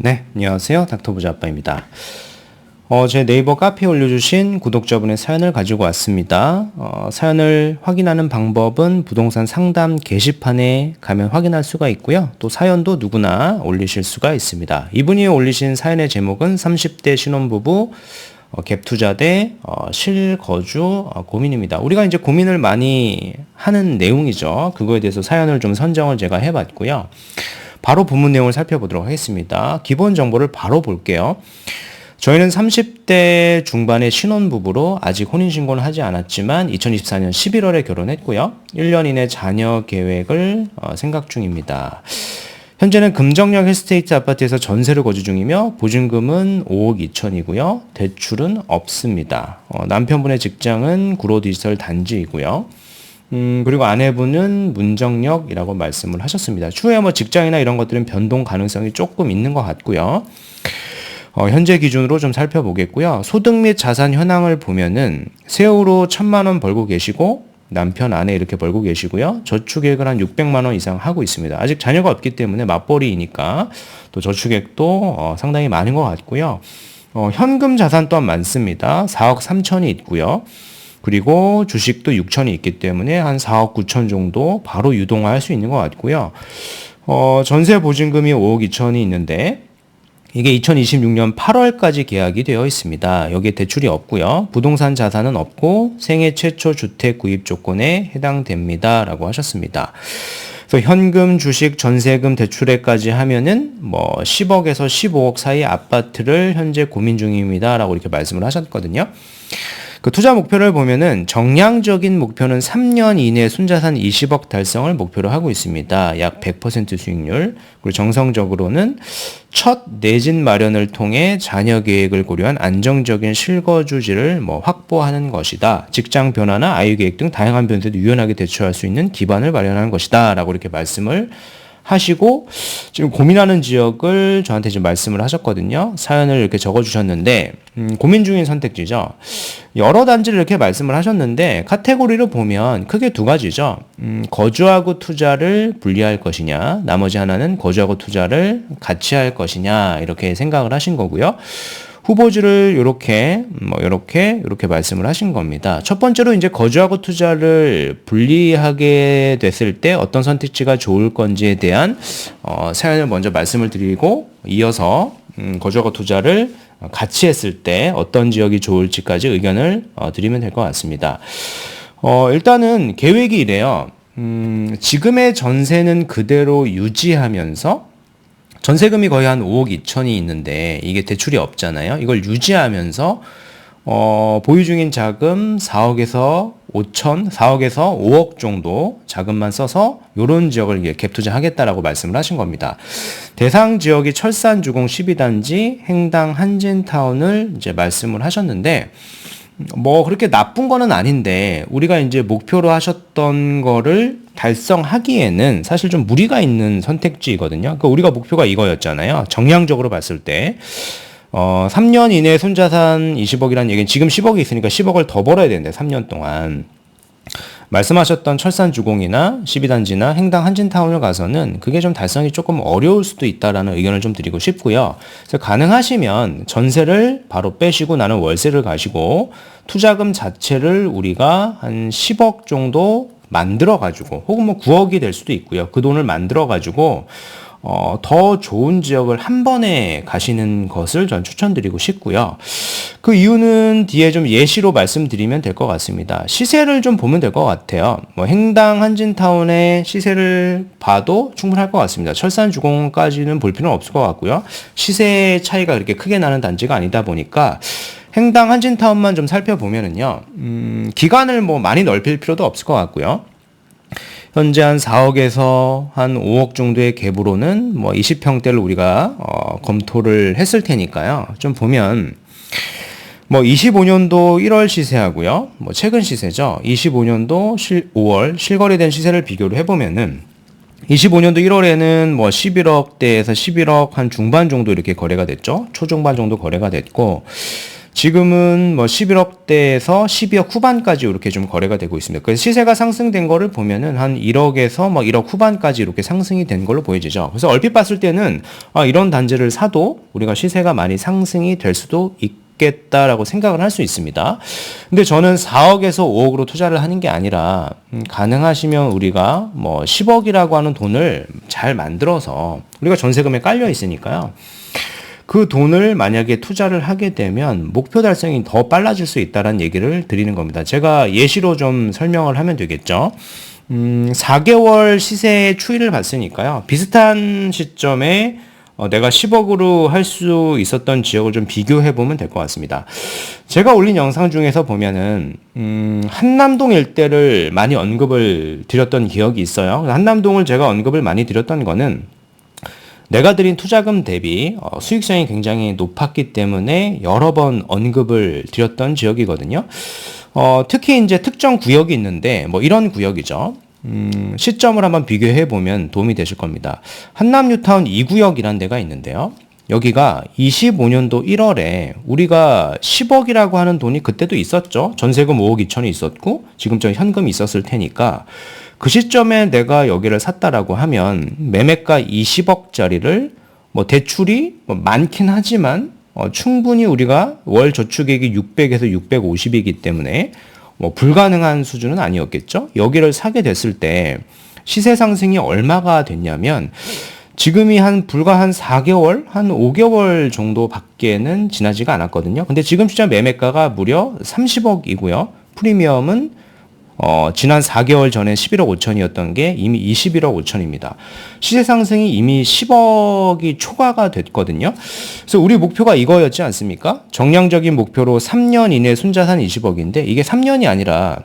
네, 안녕하세요. 닥터부자 아빠입니다. 제 네이버 카페에 올려주신 구독자분의 사연을 가지고 왔습니다. 사연을 확인하는 방법은 부동산 상담 게시판에 가면 확인할 수가 있고요. 또 사연도 누구나 올리실 수가 있습니다. 이분이 올리신 사연의 제목은 30대 신혼부부 갭 투자 대 실거주 고민입니다. 우리가 이제 고민을 많이 하는 내용이죠. 그거에 대해서 사연을 좀 선정을 제가 해봤고요. 바로 본문 내용을 살펴보도록 하겠습니다. 기본 정보를 바로 볼게요. 저희는 30대 중반의 신혼부부로 아직 혼인신고는 하지 않았지만 2024년 11월에 결혼했고요. 1년 이내 자녀 계획을 생각 중입니다. 현재는 금정역 힐스테이트 아파트에서 전세를 거주 중이며 보증금은 5억 2천이고요. 대출은 없습니다. 남편분의 직장은 구로디지털 단지이고요. 그리고 아내분은 문정역이라고 말씀을 하셨습니다. 추후에 뭐 직장이나 이런 것들은 변동 가능성이 조금 있는 것 같고요. 현재 기준으로 좀 살펴보겠고요. 소득 및 자산 현황을 보면은 세후로 1,000만 원 벌고 계시고 남편, 아내 이렇게 벌고 계시고요. 저축액을 한 600만 원 이상 하고 있습니다. 아직 자녀가 없기 때문에 맞벌이이니까 또 저축액도 상당히 많은 것 같고요. 현금 자산 또한 많습니다. 4억 3천이 있고요. 그리고 주식도 6천이 있기 때문에 한 4억 9천 정도 바로 유동화할 수 있는 것 같고요. 전세 보증금이 5억 2천이 있는데 이게 2026년 8월까지 계약이 되어 있습니다. 여기에 대출이 없고요. 부동산 자산은 없고 생애 최초 주택 구입 조건에 해당됩니다. 라고 하셨습니다. 그래서 현금, 주식, 전세금, 대출액까지 하면은 뭐 10억에서 15억 사이 아파트를 현재 고민 중입니다. 라고 이렇게 말씀을 하셨거든요. 그 투자 목표를 보면은 정량적인 목표는 3년 이내 순자산 20억 달성을 목표로 하고 있습니다. 약 100% 수익률. 그리고 정성적으로는 첫 내집 마련을 통해 자녀 계획을 고려한 안정적인 실거주지를 확보하는 것이다. 직장 변화나 아이 계획 등 다양한 변수에도 유연하게 대처할 수 있는 기반을 마련하는 것이다. 라고 이렇게 말씀을 하시고 지금 고민하는 지역을 저한테 지금 말씀을 하셨거든요. 사연을 이렇게 적어주셨는데 고민 중인 선택지죠. 여러 단지를 이렇게 말씀을 하셨는데 카테고리로 보면 크게 두 가지죠. 거주하고 투자를 분리할 것이냐, 나머지 하나는 거주하고 투자를 같이 할 것이냐 이렇게 생각을 하신 거고요. 후보지를 이렇게 말씀을 하신 겁니다. 첫 번째로 이제 거주하고 투자를 분리하게 됐을 때 어떤 선택지가 좋을 건지에 대한 사연을 먼저 말씀을 드리고 이어서 거주하고 투자를 같이 했을 때 어떤 지역이 좋을지까지 의견을 드리면 될 것 같습니다. 일단은 계획이 이래요. 지금의 전세는 그대로 유지하면서 전세금이 거의 한 5억 2천이 있는데 이게 대출이 없잖아요. 이걸 유지하면서 보유 중인 자금 4억에서 5억 정도 자금만 써서 이런 지역을 갭 투자하겠다라고 말씀을 하신 겁니다. 대상 지역이 철산주공 12단지 행당 한진타운을 이제 말씀을 하셨는데 그렇게 나쁜 거는 아닌데 우리가 이제 목표로 하셨던 거를 달성하기에는 사실 좀 무리가 있는 선택지거든요. 그러니까 우리가 목표가 이거였잖아요. 정량적으로 봤을 때 3년 이내에 순자산 20억이라는 얘기는 지금 10억이 있으니까 10억을 더 벌어야 되는데 3년 동안 말씀하셨던 철산주공이나 12단지나 행당 한진타운을 가서는 그게 좀 달성이 조금 어려울 수도 있다라는 의견을 좀 드리고 싶고요. 그래서 가능하시면 전세를 바로 빼시고 나는 월세를 가시고 투자금 자체를 우리가 한 10억 정도 만들어가지고 혹은 9억이 될 수도 있고요. 그 돈을 만들어가지고 더 좋은 지역을 한 번에 가시는 것을 전 추천드리고 싶고요. 그 이유는 뒤에 좀 예시로 말씀드리면 될 것 같습니다. 시세를 좀 보면 될 것 같아요. 행당 한진타운의 시세를 봐도 충분할 것 같습니다. 철산주공까지는 볼 필요는 없을 것 같고요. 시세 차이가 그렇게 크게 나는 단지가 아니다 보니까 행당 한진타운만 좀 살펴보면은요, 기간을 많이 넓힐 필요도 없을 것 같고요. 현재 한 4억에서 한 5억 정도의 갭으로는 20평대를 우리가 검토를 했을 테니까요. 좀 보면 25년도 1월 시세하고요. 최근 시세죠. 25년도 5월 실거래된 시세를 비교를 해보면은 25년도 1월에는 11억대에서 11억 한 중반 정도 이렇게 거래가 됐죠. 초중반 정도 거래가 됐고 지금은 뭐 11억대에서 12억 후반까지 이렇게 좀 거래가 되고 있습니다. 그래서 시세가 상승된 거를 보면은 한 1억에서 뭐 1억 후반까지 이렇게 상승이 된 걸로 보여지죠. 그래서 얼핏 봤을 때는 이런 단지를 사도 우리가 시세가 많이 상승이 될 수도 있겠다라고 생각을 할 수 있습니다. 근데 저는 4억에서 5억으로 투자를 하는 게 아니라 가능하시면 우리가 뭐 10억이라고 하는 돈을 잘 만들어서 우리가 전세금에 깔려 있으니까요. 그 돈을 만약에 투자를 하게 되면 목표 달성이 더 빨라질 수 있다는 얘기를 드리는 겁니다. 제가 예시로 좀 설명을 하면 되겠죠. 4개월 시세의 추이를 봤으니까요. 비슷한 시점에 내가 10억으로 할 수 있었던 지역을 좀 비교해 보면 될 것 같습니다. 제가 올린 영상 중에서 보면은 한남동 일대를 많이 언급을 드렸던 기억이 있어요. 한남동을 제가 언급을 많이 드렸던 거는 내가 드린 투자금 대비 수익성이 굉장히 높았기 때문에 여러 번 언급을 드렸던 지역이거든요. 특히 이제 특정 구역이 있는데 뭐 이런 구역이죠. 시점을 한번 비교해 보면 도움이 되실 겁니다. 한남 뉴타운 2구역이라는 데가 있는데요. 여기가 25년도 1월에 우리가 10억이라고 하는 돈이 그때도 있었죠. 전세금 5억 2천이 있었고 지금 저 현금이 있었을 테니까 그 시점에 내가 여기를 샀다라고 하면 매매가 20억짜리를 뭐 대출이 뭐 많긴 하지만 충분히 우리가 월 저축액이 600에서 650이기 때문에 뭐 불가능한 수준은 아니었겠죠. 여기를 사게 됐을 때 시세 상승이 얼마가 됐냐면 지금이 불과 한 4개월, 한 5개월 정도밖에는 지나지가 않았거든요. 근데 지금 시장 매매가가 무려 30억이고요. 프리미엄은 지난 4개월 전에 11억 5천이었던 게 이미 21억 5천입니다. 시세 상승이 이미 10억이 초과가 됐거든요. 그래서 우리 목표가 이거였지 않습니까? 정량적인 목표로 3년 이내 순자산 20억인데 이게 3년이 아니라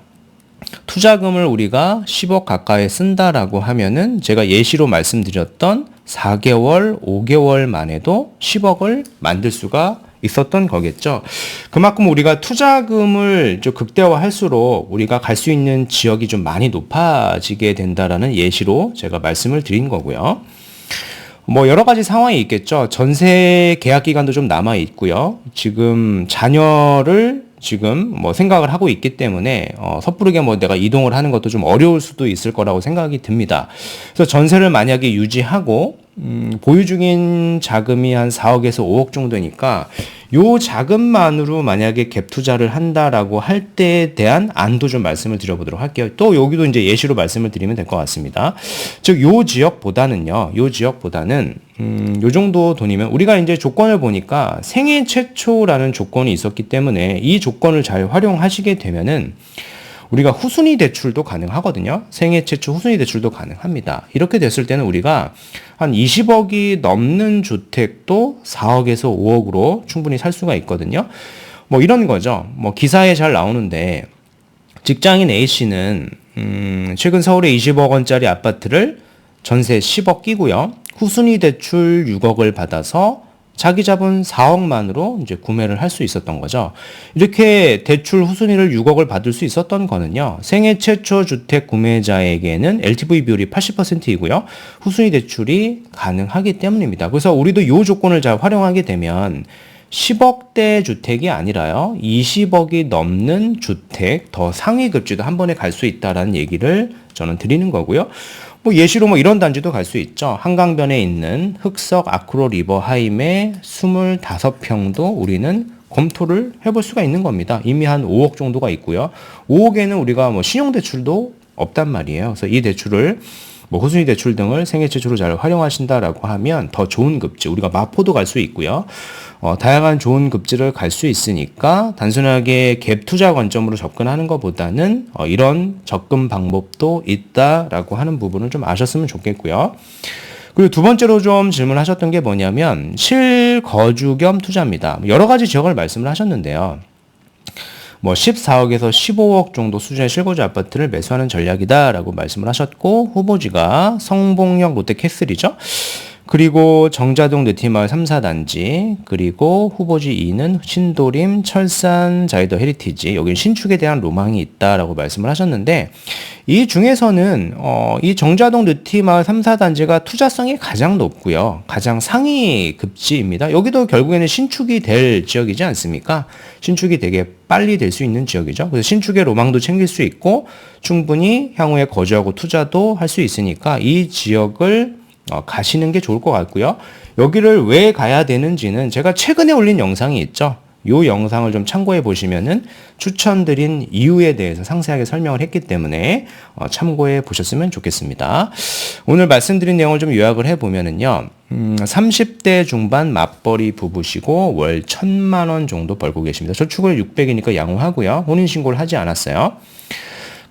투자금을 우리가 10억 가까이 쓴다라고 하면은 제가 예시로 말씀드렸던 4개월, 5개월 만에도 10억을 만들 수가 있었던 거겠죠. 그만큼 우리가 투자금을 좀 극대화할수록 우리가 갈 수 있는 지역이 좀 많이 높아지게 된다라는 예시로 제가 말씀을 드린 거고요. 뭐 여러 가지 상황이 있겠죠. 전세 계약 기간도 좀 남아 있고요. 지금 자녀를 지금 뭐 생각을 하고 있기 때문에 섣부르게 뭐 내가 이동을 하는 것도 좀 어려울 수도 있을 거라고 생각이 듭니다. 그래서 전세를 만약에 유지하고 보유 중인 자금이 한 4억에서 5억 정도니까 요 자금만으로 만약에 갭 투자를 한다라고 할 때에 대한 안도 좀 말씀을 드려보도록 할게요. 또 여기도 이제 예시로 말씀을 드리면 될 것 같습니다. 즉 요 지역보다는요. 요 지역보다는 요 정도 돈이면 우리가 이제 조건을 보니까 생애 최초라는 조건이 있었기 때문에 이 조건을 잘 활용하시게 되면은 우리가 후순위 대출도 가능하거든요. 생애 최초 후순위 대출도 가능합니다. 이렇게 됐을 때는 우리가 한 20억이 넘는 주택도 4억에서 5억으로 충분히 살 수가 있거든요. 뭐 이런 거죠. 뭐 기사에 잘 나오는데 직장인 A씨는 최근 서울에 20억 원짜리 아파트를 전세 10억 끼고요. 후순위 대출 6억을 받아서 자기 자본 4억만으로 이제 구매를 할 수 있었던 거죠. 이렇게 대출 후순위를 6억을 받을 수 있었던 거는요. 생애 최초 주택 구매자에게는 LTV 비율이 80%이고요. 후순위 대출이 가능하기 때문입니다. 그래서 우리도 이 조건을 잘 활용하게 되면 10억대 주택이 아니라요. 20억이 넘는 주택, 더 상위 급지도 한 번에 갈 수 있다라는 얘기를 저는 드리는 거고요. 뭐 예시로 뭐 이런 단지도 갈 수 있죠. 한강변에 있는 흑석 아크로 리버 하임의 25평도 우리는 검토를 해볼 수가 있는 겁니다. 이미 한 5억 정도가 있고요. 5억에는 우리가 뭐 신용대출도 없단 말이에요. 그래서 이 대출을 뭐 후순위 대출 등을 생애 최초로 잘 활용하신다라고 하면 더 좋은 급지, 우리가 마포도 갈 수 있고요. 다양한 좋은 급지를 갈 수 있으니까 단순하게 갭 투자 관점으로 접근하는 것보다는 이런 접근 방법도 있다라고 하는 부분을 좀 아셨으면 좋겠고요. 그리고 두 번째로 좀 질문하셨던 게 뭐냐면 실거주 겸 투자입니다. 여러 가지 지역을 말씀을 하셨는데요. 뭐 14억에서 15억 정도 수준의 실거주 아파트를 매수하는 전략이다라고 말씀을 하셨고 후보지가 성봉역 롯데캐슬이죠. 그리고 정자동 느티마을 3, 4단지, 그리고 후보지 2는 신도림, 철산, 자이더 헤리티지, 여기는 신축에 대한 로망이 있다라고 말씀을 하셨는데, 이 중에서는 이 정자동 느티마을 3, 4단지가 투자성이 가장 높고요. 가장 상위 급지입니다. 여기도 결국에는 신축이 될 지역이지 않습니까? 신축이 되게 빨리 될 수 있는 지역이죠. 그래서 신축의 로망도 챙길 수 있고 충분히 향후에 거주하고 투자도 할 수 있으니까 이 지역을 가시는 게 좋을 것 같고요. 여기를 왜 가야 되는지는 제가 최근에 올린 영상이 있죠. 이 영상을 좀 참고해 보시면은 추천드린 이유에 대해서 상세하게 설명을 했기 때문에 참고해 보셨으면 좋겠습니다. 오늘 말씀드린 내용을 좀 요약을 해 보면은요. 30대 중반 맞벌이 부부시고 월 1,000만 원 정도 벌고 계십니다. 저축을 600이니까 양호하고요. 혼인신고를 하지 않았어요.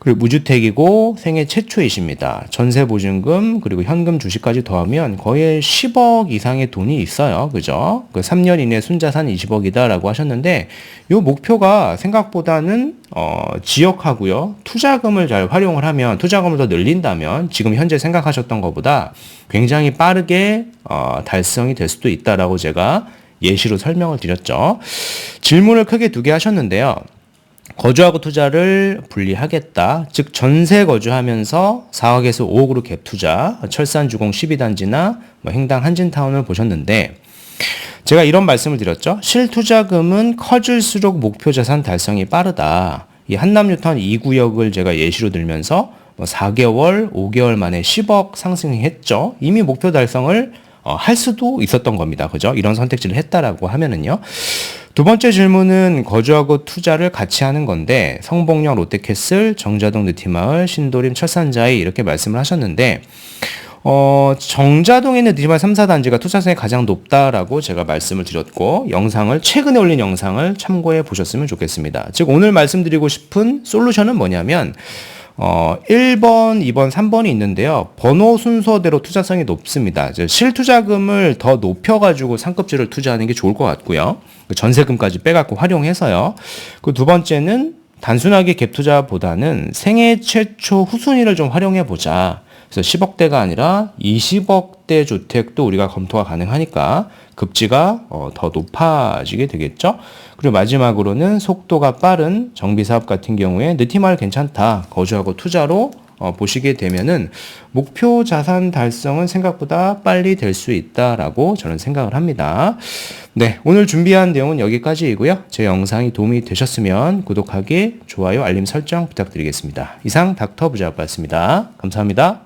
그리고 무주택이고 생애 최초이십니다. 전세보증금 그리고 현금 주식까지 더하면 거의 10억 이상의 돈이 있어요. 그죠? 그 3년 이내 순자산 20억이다라고 하셨는데 이 목표가 생각보다는 지역하고요. 투자금을 잘 활용을 하면 투자금을 더 늘린다면 지금 현재 생각하셨던 것보다 굉장히 빠르게 달성이 될 수도 있다라고 제가 예시로 설명을 드렸죠. 질문을 크게 두 개 하셨는데요. 거주하고 투자를 분리하겠다. 즉 전세 거주하면서 4억에서 5억으로 갭 투자, 철산 주공 12단지나 행당 한진타운을 보셨는데 제가 이런 말씀을 드렸죠. 실투자금은 커질수록 목표 자산 달성이 빠르다. 이 한남뉴타운 2구역을 제가 예시로 들면서 4개월, 5개월 만에 10억 상승했죠. 이미 목표 달성을 할 수도 있었던 겁니다. 그죠? 이런 선택지를 했다라고 하면은요. 두 번째 질문은 거주하고 투자를 같이 하는 건데 성복역 롯데캐슬, 정자동 느티마을, 신도림, 철산자이 이렇게 말씀을 하셨는데 정자동에 있는 느티마을 3, 4단지가 투자성이 가장 높다라고 제가 말씀을 드렸고 최근에 올린 영상을 참고해 보셨으면 좋겠습니다. 즉 오늘 말씀드리고 싶은 솔루션은 뭐냐면 1번, 2번, 3번이 있는데요. 번호 순서대로 투자성이 높습니다. 실투자금을 더 높여가지고 상급지를 투자하는 게 좋을 것 같고요. 전세금까지 빼갖고 활용해서요. 그 두 번째는 단순하게 갭 투자보다는 생애 최초 후순위를 좀 활용해보자. 그래서 10억대가 아니라 20억대 주택도 우리가 검토가 가능하니까 급지가 더 높아지게 되겠죠. 그리고 마지막으로는 속도가 빠른 정비사업 같은 경우에 느티마을 괜찮다. 거주하고 투자로 보시게 되면은 목표 자산 달성은 생각보다 빨리 될 수 있다라고 저는 생각을 합니다. 네, 오늘 준비한 내용은 여기까지이고요. 제 영상이 도움이 되셨으면 구독하기, 좋아요, 알림 설정 부탁드리겠습니다. 이상 닥터 부자였습니다. 감사합니다.